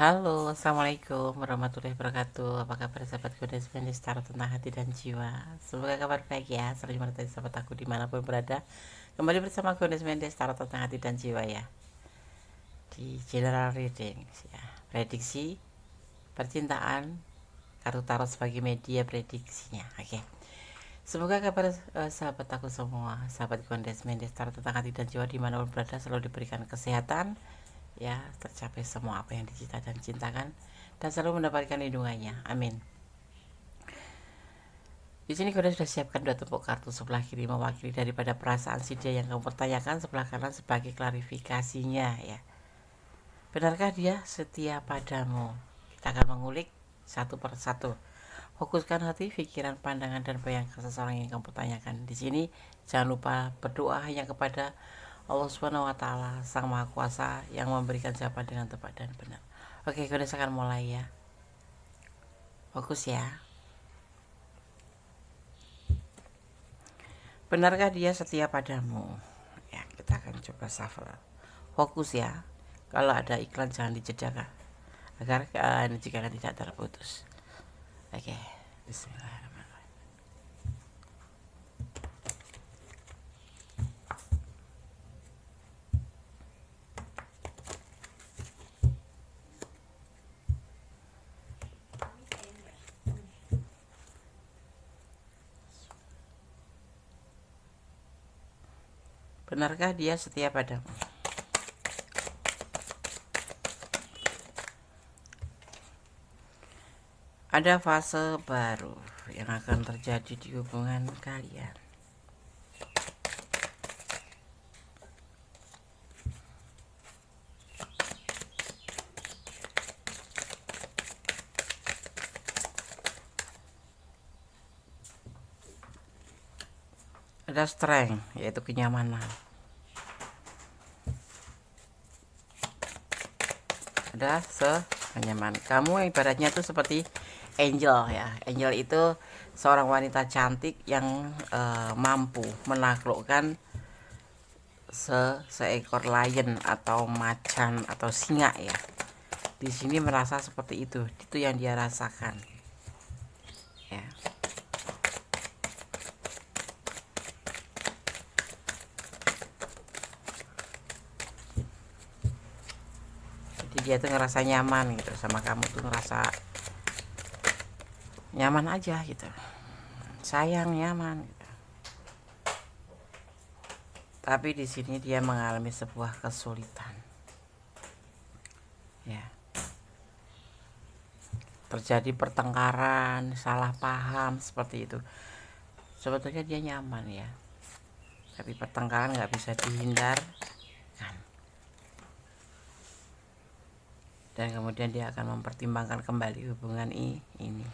Halo, assalamualaikum warahmatullahi wabarakatuh. Apa kabar sahabat Godes Mendestar tentang hati dan jiwa? Semoga kabar baik ya. Selalu menyertai sahabat aku dimanapun berada. Kembali bersama Godes Mendestar tentang hati dan jiwa ya. Di general reading ya. Prediksi percintaan, kartu tarot sebagai media prediksinya. Oke. Semoga kabar sahabat aku semua, sahabat Godes Mendestar tentang hati dan jiwa dimanapun berada selalu diberikan kesehatan, ya, tercapai semua apa yang dicita dan cintakan dan selalu mendapatkan lindungannya. Amin. Di sini kau sudah siapkan dua tumpuk kartu, sebelah kiri mewakili daripada perasaan si dia yang kamu pertanyakan, sebelah kanan sebagai klarifikasinya ya. Benarkah dia setia padamu? Kita akan mengulik satu persatu. Fokuskan hati, pikiran, pandangan, dan bayangkan seseorang yang kamu pertanyakan. Di sini jangan lupa berdoa hanya kepada Allah Subhanahu wa taala, Sang Maha Kuasa yang memberikan jawaban dengan tepat dan benar. Oke, kita akan mulai ya. Fokus ya. Benarkah dia setia padamu? Ya, kita akan coba shuffle. Fokus ya. Kalau ada iklan jangan dijedakan agar jika tidak terputus. Oke, bismillahirrahmanirrahim. Benarkah dia setia padamu? Ada fase baru yang akan terjadi di hubungan kalian. Ada strength, yaitu kenyamanan. Ada kenyaman. Kamu ibaratnya tuh seperti angel ya. Angel itu seorang wanita cantik yang mampu menaklukkan seekor lion atau macan atau singa ya. Di sini merasa seperti itu yang dia rasakan ya. Jadi dia tuh ngerasa nyaman gitu sama kamu, tuh ngerasa nyaman aja gitu, sayang, nyaman gitu. Tapi di sini dia mengalami sebuah kesulitan ya. Terjadi pertengkaran, salah paham seperti itu. Sebetulnya dia nyaman ya, tapi pertengkaran nggak bisa dihindarkan. Dan kemudian dia akan mempertimbangkan kembali hubungan ini.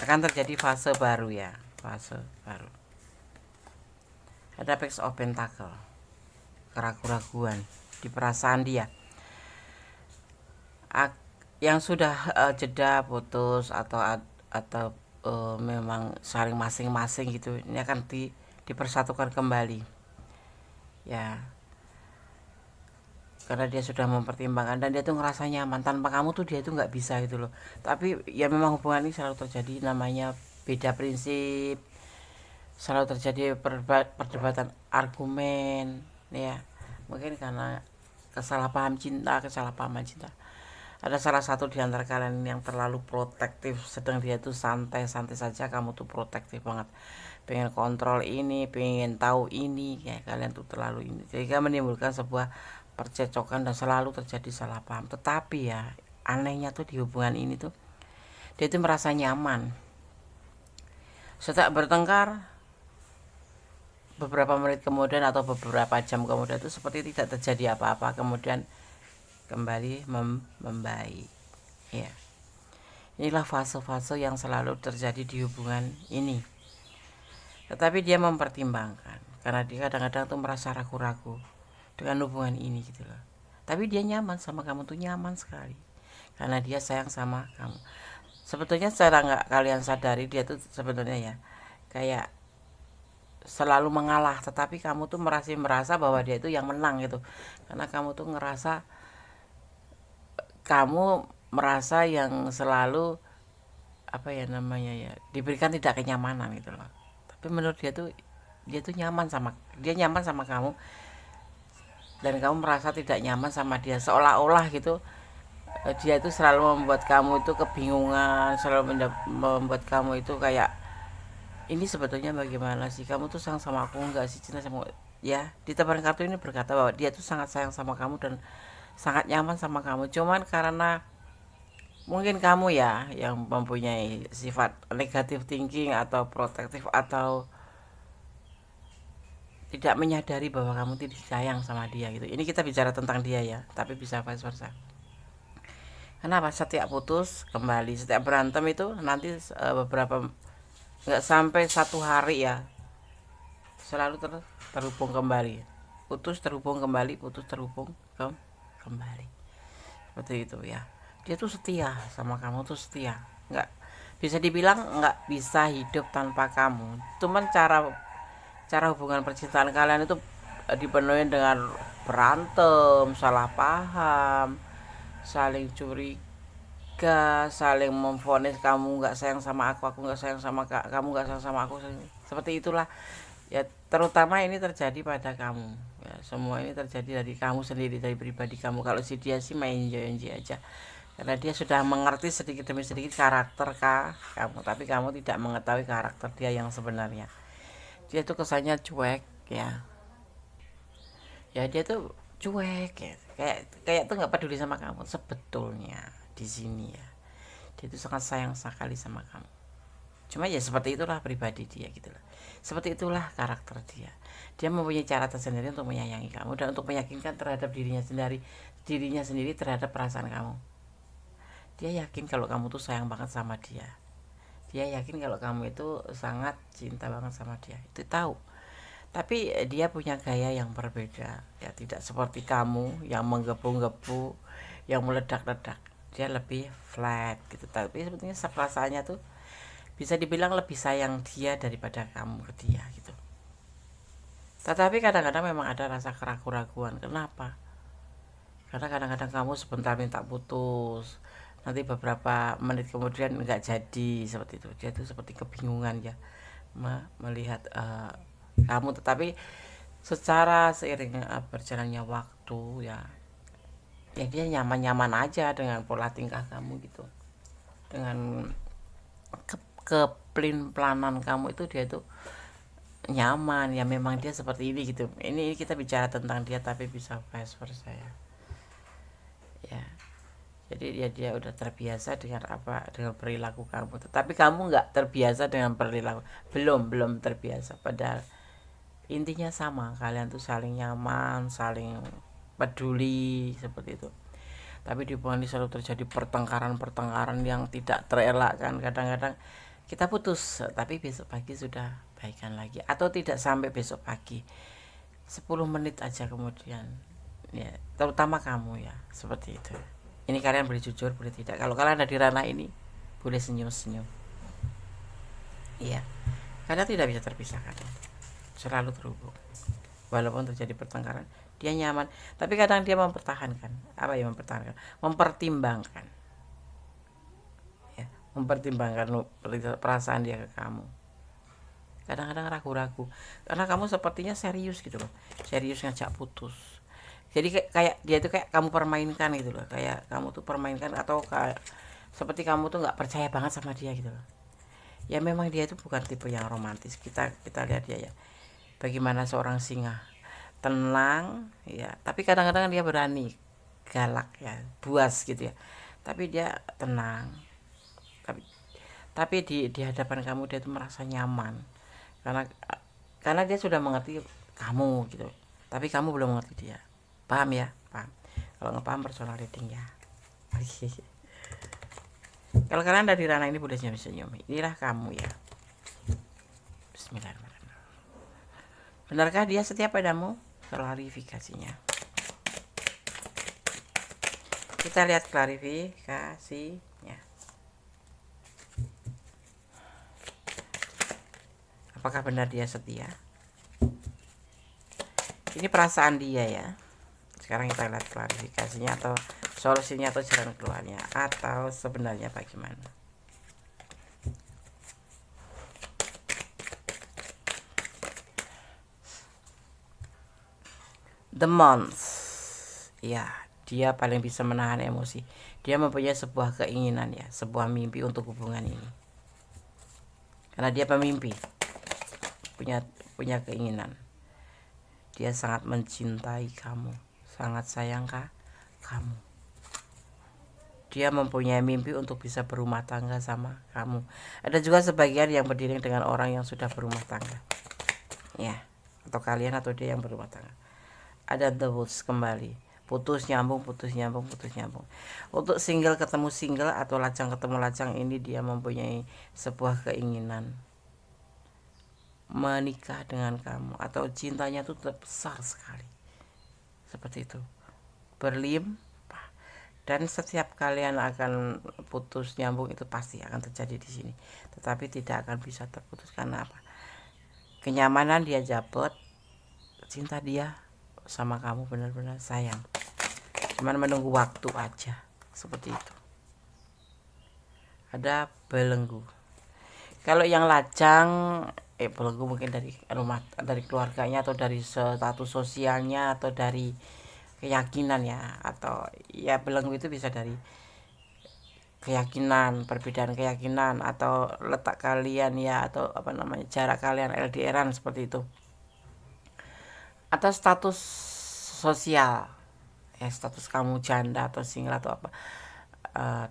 Akan terjadi fase baru ya, fase baru. Ada Page of Pentacle, keraguan-raguan di perasaan dia. Yang sudah jeda, putus atau memang saling masing-masing gitu, ini akan dipersatukan kembali ya, karena dia sudah mempertimbangkan dan dia tuh ngerasa nyaman. Tanpa kamu tuh dia tuh nggak bisa gitu loh. Tapi ya memang hubungan ini selalu terjadi, namanya beda prinsip, selalu terjadi perdebatan argumen ya. Mungkin karena kesalahpahaman cinta. Ada salah satu di antara kalian yang terlalu protektif, sedang dia tuh santai-santai saja, kamu tuh protektif banget, pengen kontrol ini, pengen tahu ini ya. Kalian tuh terlalu ini, sehingga menimbulkan sebuah percecokan dan selalu terjadi salah paham. Tetapi ya anehnya tuh di hubungan ini tuh dia tuh merasa nyaman. Setelah bertengkar beberapa menit kemudian atau beberapa jam kemudian itu seperti tidak terjadi apa-apa, kemudian kembali membaik ya. Inilah fase-fase yang selalu terjadi di hubungan ini. Tetapi dia mempertimbangkan, karena dia kadang-kadang tuh merasa ragu-ragu dengan hubungan ini gitu loh. Tapi dia nyaman sama kamu, tuh nyaman sekali karena dia sayang sama kamu. Sebetulnya secara nggak kalian sadari dia tuh sebetulnya ya kayak selalu mengalah, tetapi kamu tuh merasa bahwa dia itu yang menang gitu, karena kamu tuh ngerasa kamu merasa yang selalu apa ya namanya ya, diberikan tidak kenyamanan gitu loh. Tapi menurut dia tuh nyaman sama kamu, dan kamu merasa tidak nyaman sama dia, seolah-olah gitu dia itu selalu membuat kamu itu kebingungan, selalu membuat kamu itu kayak, ini sebetulnya bagaimana sih, kamu tuh sayang sama aku enggak sih, cinta sama ya. Di tebaran kartu ini berkata bahwa dia tuh sangat sayang sama kamu dan sangat nyaman sama kamu, cuman karena mungkin kamu ya yang mempunyai sifat negatif thinking atau protektif, atau tidak menyadari bahwa kamu tidak sayang sama dia gitu. Ini kita bicara tentang dia ya, tapi bisa vice versa. Kenapa setiap putus kembali, setiap berantem itu nanti beberapa, nggak sampai 1 hari ya, selalu terhubung kembali, putus terhubung kembali, putus terhubung kembali, seperti itu ya. Dia tuh setia sama kamu, tuh setia, nggak bisa dibilang nggak bisa hidup tanpa kamu. Cuman cara hubungan percintaan kalian itu dipenuhi dengan berantem, salah paham, saling curiga, saling memvonis kamu nggak sayang sama aku nggak sayang sama kamu nggak sayang sama aku, seperti itulah ya. Terutama ini terjadi pada kamu ya, semua ini terjadi dari kamu sendiri, dari pribadi kamu. Kalau si dia sih main enjoy aja, karena dia sudah mengerti sedikit demi sedikit karakter kamu, tapi kamu tidak mengetahui karakter dia yang sebenarnya. Dia tuh kesannya cuek ya, dia tuh cuek ya, kayak tuh nggak peduli sama kamu sebetulnya di sini ya. Dia tuh sangat sayang sekali sama kamu, cuma ya seperti itulah pribadi dia gitu loh, seperti itulah karakter dia. Dia mempunyai cara tersendiri untuk menyayangi kamu dan untuk meyakinkan terhadap dirinya sendiri terhadap perasaan kamu. Dia yakin kalau kamu tuh sayang banget sama dia, dia yakin kalau kamu itu sangat cinta banget sama dia, itu tahu. Tapi dia punya gaya yang berbeda ya, tidak seperti kamu yang menggebu-gebu, yang meledak-ledak. Dia lebih flat gitu, tapi sebetulnya perasaannya tuh bisa dibilang lebih sayang dia daripada kamu ke dia gitu. Tetapi kadang-kadang memang ada rasa keraguan-keraguan. Kenapa? Karena kadang-kadang kamu sebentar minta putus, nanti beberapa menit kemudian nggak jadi, seperti itu. Dia tuh seperti kebingungan ya melihat kamu. Tetapi secara seiring berjalannya waktu ya dia nyaman-nyaman aja dengan pola tingkah kamu gitu, dengan keplin-planan kamu itu. Dia tuh nyaman ya, memang dia seperti ini gitu. Ini kita bicara tentang dia, tapi bisa vice versa ya. Jadi dia udah terbiasa dengan perilaku kamu, tetapi kamu nggak terbiasa dengan perilaku, belum terbiasa. Padahal intinya sama, kalian tuh saling nyaman, saling peduli, seperti itu. Tapi di hubungan ini selalu terjadi pertengkaran yang tidak terelakkan. Kadang-kadang kita putus, tapi besok pagi sudah baikan lagi, atau tidak sampai besok pagi, 10 menit aja kemudian ya. Terutama kamu ya, seperti itu. Ini kalian boleh jujur, boleh tidak. Kalau kalian ada di ranah ini, boleh senyum-senyum. Iya, karena tidak bisa terpisahkan, selalu terhubung. Walaupun terjadi pertengkaran, dia nyaman. Tapi kadang dia mempertahankan. Apa ya mempertahankan? Mempertimbangkan. Ya, mempertimbangkan perasaan dia ke kamu. Kadang-kadang ragu-ragu, karena kamu sepertinya serius gitu loh. Serius ngajak putus. Jadi kayak dia itu kayak kamu permainkan gitu loh, kayak kamu tuh permainkan, atau kayak seperti kamu tuh nggak percaya banget sama dia gitu loh. Ya memang dia itu bukan tipe yang romantis. Kita lihat dia ya, bagaimana seorang singa, tenang ya, tapi kadang-kadang dia berani, galak ya, buas gitu ya, tapi dia tenang. Tapi di hadapan kamu dia tuh merasa nyaman, karena dia sudah mengerti kamu gitu, tapi kamu belum mengerti dia. Paham ya? Paham. Kalau nggak paham, personal reading ya. Kalau kalian dari ranah ini boleh senyum-senyum. Inilah kamu ya. Bismillahirrahmanirrahim. Benarkah dia setia padamu? Klarifikasinya. Kita lihat klarifikasinya. Apakah benar dia setia? Ini perasaan dia ya. Sekarang kita lihat klarifikasinya atau solusinya atau jalan keluarnya, atau sebenarnya bagaimana. The Month, ya, dia paling bisa menahan emosi. Dia mempunyai sebuah keinginan, ya, sebuah mimpi untuk hubungan ini. Karena dia pemimpi, punya keinginan. Dia sangat mencintai kamu, sangat sayang kamu. Dia mempunyai mimpi untuk bisa berumah tangga sama kamu. Ada juga sebagian yang berdiri dengan orang yang sudah berumah tangga, ya, atau kalian atau dia yang berumah tangga. Ada The Woods kembali, putus nyambung. Untuk single ketemu single atau lajang ketemu lajang, ini dia mempunyai sebuah keinginan menikah dengan kamu, atau cintanya itu besar sekali, seperti itu, berlimpah. Dan setiap kalian akan putus nyambung itu pasti akan terjadi di sini, tetapi tidak akan bisa terputus. Karena apa? Kenyamanan dia dapat, cinta dia sama kamu benar-benar sayang, cuman menunggu waktu aja, seperti itu. Ada belenggu. Kalau yang lajang, belenggu mungkin dari rumah, dari keluarganya, atau dari status sosialnya, atau dari keyakinan, ya, atau ya belenggu itu bisa dari keyakinan, perbedaan keyakinan, atau letak kalian, ya, atau apa namanya, jarak kalian, LDRan, seperti itu, atau status sosial, ya, status kamu janda atau single atau apa.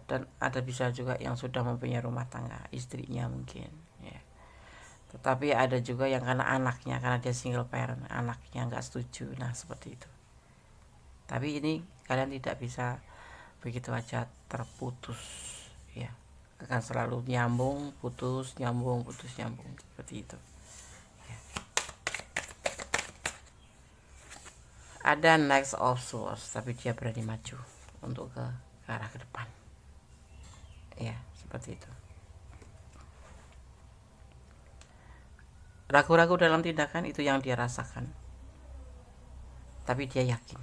Dan ada bisa juga yang sudah mempunyai rumah tangga, istrinya mungkin, ya. Tetapi ada juga yang karena anaknya, karena dia single parent, anaknya nggak setuju, nah seperti itu. Tapi ini kalian tidak bisa begitu aja terputus, ya, akan selalu nyambung putus nyambung seperti itu, ya. Ada Knight of Swords, tapi dia berani maju untuk ke arah ke depan, ya, seperti itu. Ragu-ragu dalam tindakan itu yang dia rasakan, tapi dia yakin.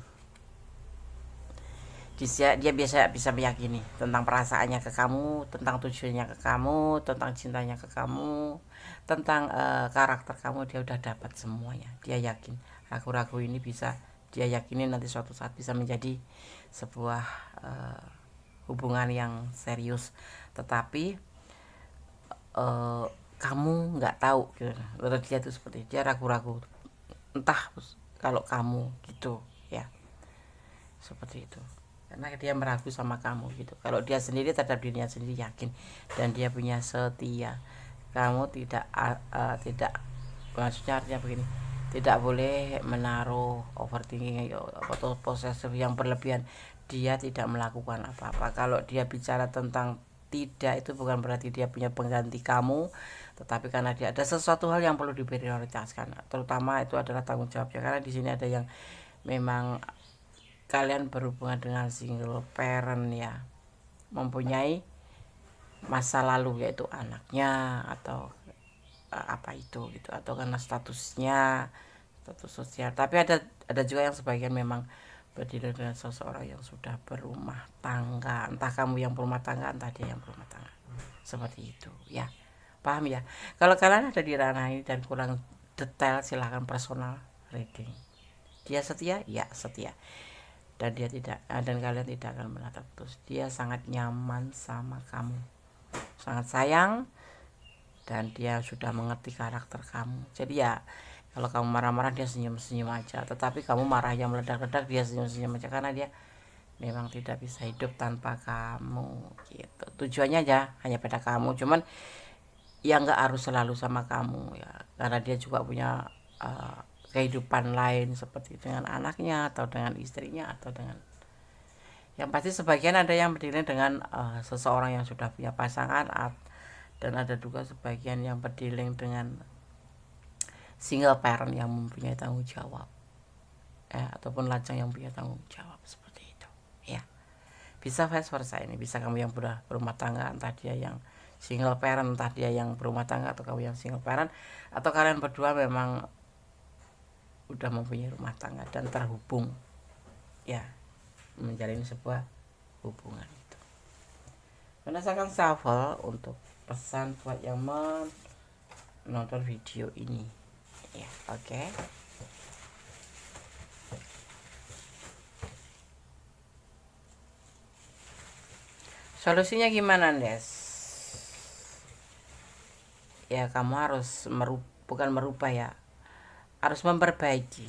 Dia biasa bisa meyakini tentang perasaannya ke kamu, tentang tujuannya ke kamu, tentang cintanya ke kamu, tentang karakter kamu. Dia udah dapat semuanya. Dia yakin ragu-ragu ini bisa dia yakini nanti suatu saat bisa menjadi sebuah hubungan yang serius. Tetapi kamu nggak tahu gitu. Menurut dia itu seperti dia ragu-ragu, entah kalau kamu gitu, ya, seperti itu. Karena dia meragu sama kamu gitu. Kalau dia sendiri terhadap dirinya sendiri yakin, dan dia punya setia. Kamu tidak maksudnya artinya begini, tidak boleh menaruh overthinking atau posesif yang berlebihan. Dia tidak melakukan apa-apa. Kalau dia bicara tentang tidak, itu bukan berarti dia punya pengganti kamu, tetapi karena dia ada sesuatu hal yang perlu diprioritaskan, terutama itu adalah tanggung jawabnya. Karena di sini ada yang memang kalian berhubungan dengan single parent, ya, mempunyai masa lalu, yaitu anaknya atau apa itu gitu, atau karena status sosial. Tapi ada juga yang sebagian memang berdiri dengan seseorang yang sudah berumah tangga, entah kamu yang berumah tangga, entah dia yang berumah tangga, seperti itu, ya. Paham, ya? Kalau kalian ada di ranah ini dan kurang detail, silahkan personal reading. Dia setia, ya, setia. Dan dia tidak, dan kalian tidak akan pernah terputus. Dia sangat nyaman sama kamu, sangat sayang, dan dia sudah mengerti karakter kamu. Jadi ya, kalau kamu marah-marah dia senyum-senyum aja, tetapi kamu marahnya meledak-ledak, dia senyum-senyum aja, karena dia memang tidak bisa hidup tanpa kamu gitu. Tujuannya aja hanya pada kamu, cuman ya nggak harus selalu sama kamu, ya, karena dia juga punya kehidupan lain, seperti dengan anaknya atau dengan istrinya atau dengan, yang pasti sebagian ada yang berdiri dengan seseorang yang sudah punya pasangan, dan ada juga sebagian yang berdiri dengan single parent yang mempunyai tanggung jawab, ataupun lajang yang punya tanggung jawab, seperti itu, ya. Bisa vice versa, ini bisa kamu yang sudah berumah tangga, entah dia yang single parent, entah dia yang berumah tangga, atau kamu yang single parent, atau kalian berdua memang udah mempunyai rumah tangga dan terhubung, ya, menjalin sebuah hubungan itu. Karena saya akan shuffle untuk pesan buat yang menonton video ini ya. Oke. Solusinya gimana, Des? Ya kamu harus bukan merubah ya, harus memperbaiki.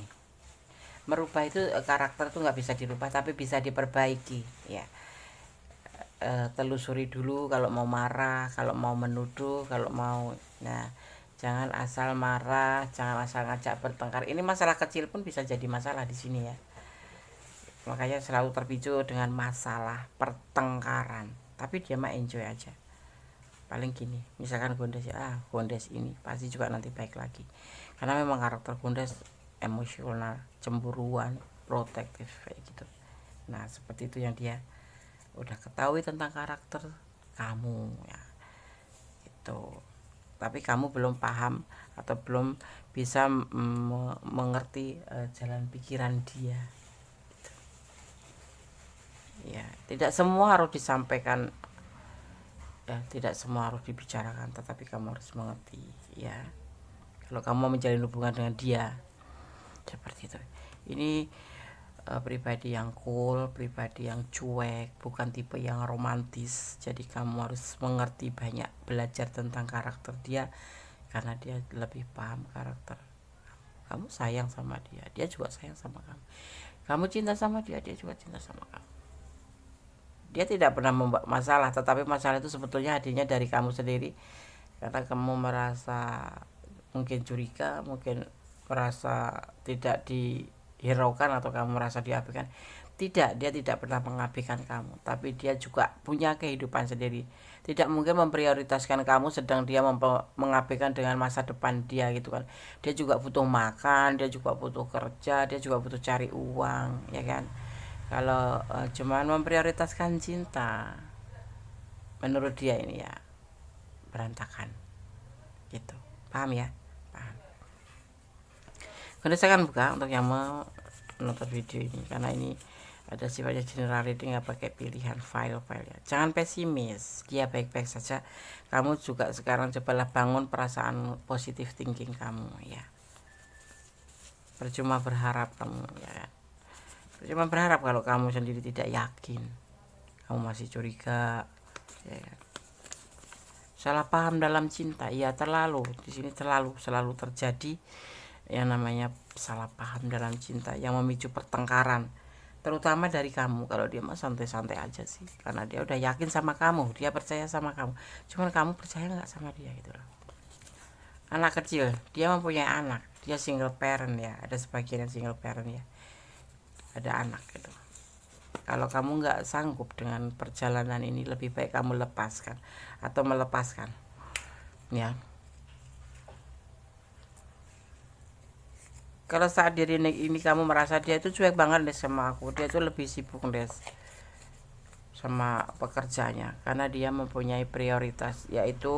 Merubah itu karakter tuh nggak bisa dirubah, tapi bisa diperbaiki ya. Telusuri dulu kalau mau marah, kalau mau menuduh, kalau mau, nah jangan asal marah, jangan asal ngajak bertengkar. Ini masalah kecil pun bisa jadi masalah di sini ya. Makanya selalu terpicu dengan masalah pertengkaran, tapi dia mah enjoy aja. Paling gini, misalkan Gondes ya, Gondes ini pasti juga nanti baik lagi, karena memang karakter Gondes emosional, cemburuan, protektif kayak gitu. Nah seperti itu yang dia udah ketahui tentang karakter kamu ya itu, tapi kamu belum paham atau belum bisa mengerti jalan pikiran dia gitu. Ya tidak semua harus disampaikan ya, tidak semua harus dibicarakan, tetapi kamu harus mengerti ya, kalau kamu mau menjalin hubungan dengan dia seperti itu. Ini pribadi yang cool, pribadi yang cuek, bukan tipe yang romantis. Jadi kamu harus mengerti, banyak belajar tentang karakter dia, karena dia lebih paham karakter kamu. Sayang sama dia, dia juga sayang sama kamu. Kamu cinta sama dia, dia juga cinta sama kamu. Dia tidak pernah membuat masalah, tetapi masalah itu sebetulnya hadirnya dari kamu sendiri, karena kamu merasa mungkin curiga, mungkin merasa tidak dihiraukan, atau kamu merasa diabaikan. Tidak, dia tidak pernah mengabaikan kamu, tapi dia juga punya kehidupan sendiri. Tidak mungkin memprioritaskan kamu sedang dia mengabaikan dengan masa depan dia gitu kan. Dia juga butuh makan, dia juga butuh kerja, dia juga butuh cari uang ya kan. Kalau cuman memprioritaskan cinta, menurut dia ini ya berantakan gitu. Paham ya? Paham. Kemudian saya akan buka untuk yang menonton video ini, karena ini ada sifatnya general reading, nggak pakai pilihan file-file ya. Jangan pesimis, dia baik-baik saja. Kamu juga sekarang cobalah bangun perasaan positive thinking kamu ya. Percuma berharap kamu ya. Percuma berharap kalau kamu sendiri tidak yakin, kamu masih curiga ya. Salah paham dalam cinta ya, terlalu di sini selalu terjadi yang namanya salah paham dalam cinta yang memicu pertengkaran, terutama dari kamu. Kalau dia mah santai-santai aja sih, karena dia udah yakin sama kamu, dia percaya sama kamu, cuman kamu percaya nggak sama dia gitu loh. Anak kecil, dia mempunyai anak, dia single parent ya, ada sebagian yang single parent ya, ada anak gitu. Kalau kamu nggak sanggup dengan perjalanan ini, lebih baik kamu lepaskan atau melepaskan ya. Kalau saat diri ini kamu merasa dia itu cuek banget deh sama aku, dia itu lebih sibuk deh sama pekerjaannya, karena dia mempunyai prioritas, yaitu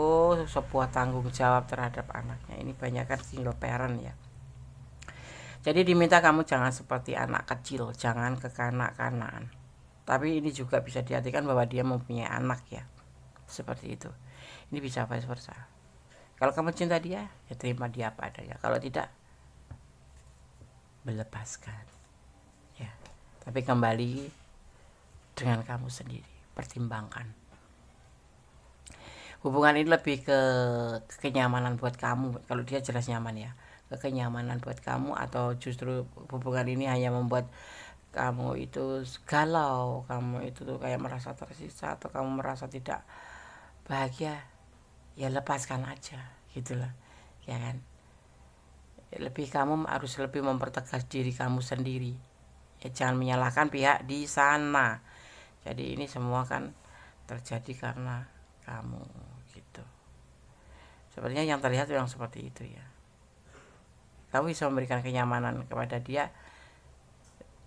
sebuah tanggung jawab terhadap anaknya. Ini banyak kan single parent ya. Jadi diminta kamu jangan seperti anak kecil, jangan kekanak-kanakan. Tapi ini juga bisa diartikan bahwa dia mempunyai anak ya, seperti itu. Ini bisa vice versa. Kalau kamu cinta dia, ya terima dia apa adanya. Kalau tidak, melepaskan ya. Tapi kembali dengan kamu sendiri, pertimbangkan. Hubungan ini lebih ke kenyamanan buat kamu. Kalau dia jelas nyaman ya, kenyamanan buat kamu, atau justru hubungan ini hanya membuat kamu itu galau, kamu itu tuh kayak merasa tersisa, atau kamu merasa tidak bahagia, ya lepaskan aja gitulah ya kan. Lebih kamu harus lebih mempertegas diri kamu sendiri ya, jangan menyalahkan pihak di sana. Jadi ini semua kan terjadi karena kamu gitu. Sepertinya yang terlihat memang seperti itu ya. Kamu bisa memberikan kenyamanan kepada dia,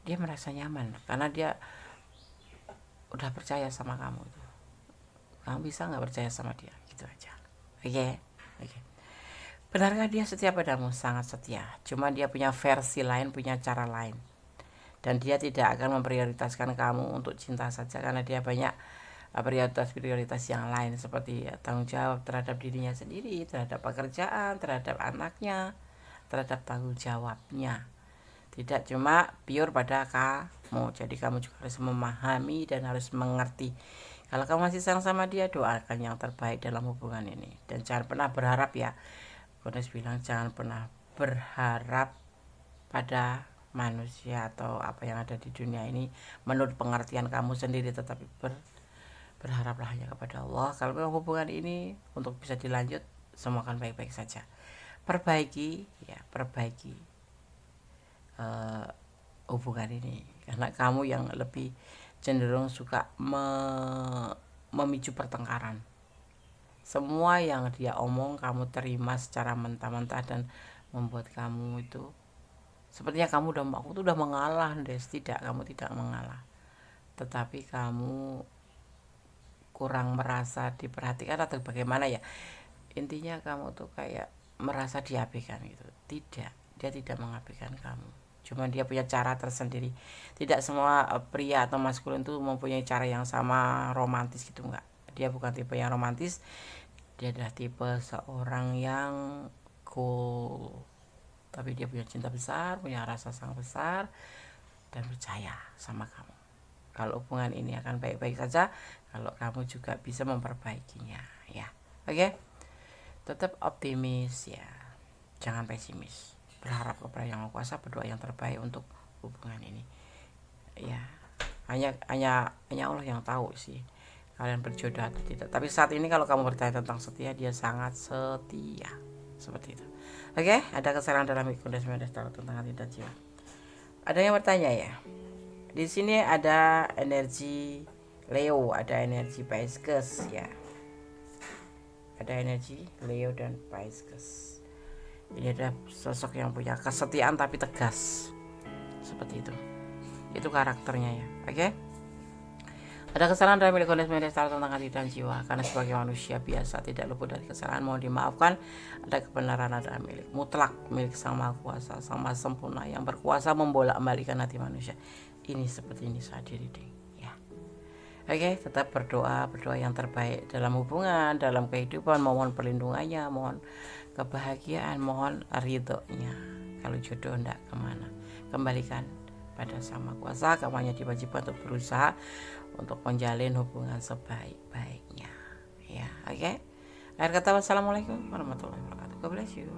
dia merasa nyaman karena dia udah percaya sama kamu. Kamu bisa nggak percaya sama dia gitu aja. Oke. Benarkah dia setia padamu? Sangat setia. Cuma dia punya versi lain, punya cara lain. dan dia tidak akan memprioritaskan kamu untuk cinta saja, karena dia banyak prioritas yang lain seperti tanggung jawab terhadap dirinya sendiri, terhadap pekerjaan, terhadap anaknya, terhadap tanggung jawabnya. Tidak cuma pure pada kamu. Jadi kamu juga harus memahami dan harus mengerti. Kalau kamu masih sayang sama dia, doakan yang terbaik dalam hubungan ini. Dan jangan pernah berharap ya. Gones bilang jangan pernah berharap pada manusia atau apa yang ada di dunia ini menurut pengertian kamu sendiri, tetapi berharaplah hanya kepada Allah. Kalau memang hubungan ini untuk bisa dilanjut, semua akan baik-baik saja. Perbaiki hubungan ini, karena kamu yang lebih cenderung suka memicu pertengkaran. Semua yang dia omong kamu terima secara mentah-mentah dan membuat kamu itu sepertinya kamu aku tuh udah mengalah. Tidak, kamu tidak mengalah, tetapi kamu kurang merasa diperhatikan atau bagaimana ya. Intinya kamu tuh kayak merasa diabaikan gitu. Tidak, dia tidak mengabaikan kamu, cuma dia punya cara tersendiri. Tidak semua pria atau maskulin tuh mempunyai cara yang sama romantis gitu, enggak. Dia bukan tipe yang romantis, dia adalah tipe seorang yang cool, tapi dia punya cinta besar, punya rasa sangat besar, dan percaya sama kamu. Kalau hubungan ini akan baik-baik saja kalau kamu juga bisa memperbaikinya ya. Oke? Tetap optimis ya, jangan pesimis. Berharap kepada Yang Maha Kuasa, berdoa yang terbaik untuk hubungan ini ya. Hanya Allah yang tahu sih kalian berjodoh atau tidak. Tapi saat ini kalau kamu bertanya tentang setia, dia sangat setia, seperti itu. Oke, ada kesalahan dalam Kundas Mendes tentang hati dan jiwa. Ada yang bertanya ya. Di sini ada energi Leo, ada energi Pisces ya. Ada energi Leo dan Pisces. Ini ada sosok yang punya kesetiaan tapi tegas, seperti itu. Itu karakternya ya. Oke. Ada kesalahan dalam milik kondisi tentang hati dan jiwa, karena sebagai manusia biasa tidak luput dari kesalahan, mohon dimaafkan. Ada kebenaran adalah milik mutlak, milik Sang Maha Kuasa, Sang Maha Sempurna yang berkuasa membolak-balikan hati manusia. Ini seperti ini saat diri ya. Oke, tetap berdoa yang terbaik dalam hubungan, dalam kehidupan, mohon perlindungannya, mohon kebahagiaan, mohon ridhonya. Kalau jodoh enggak kemana, kembalikan pada Sang Maha Kuasa. Kamu hanya diwajibkan untuk berusaha untuk menjalin hubungan sebaik-baiknya ya. Oke. Akhir kata, wassalamualaikum warahmatullahi wabarakatuh. God bless you.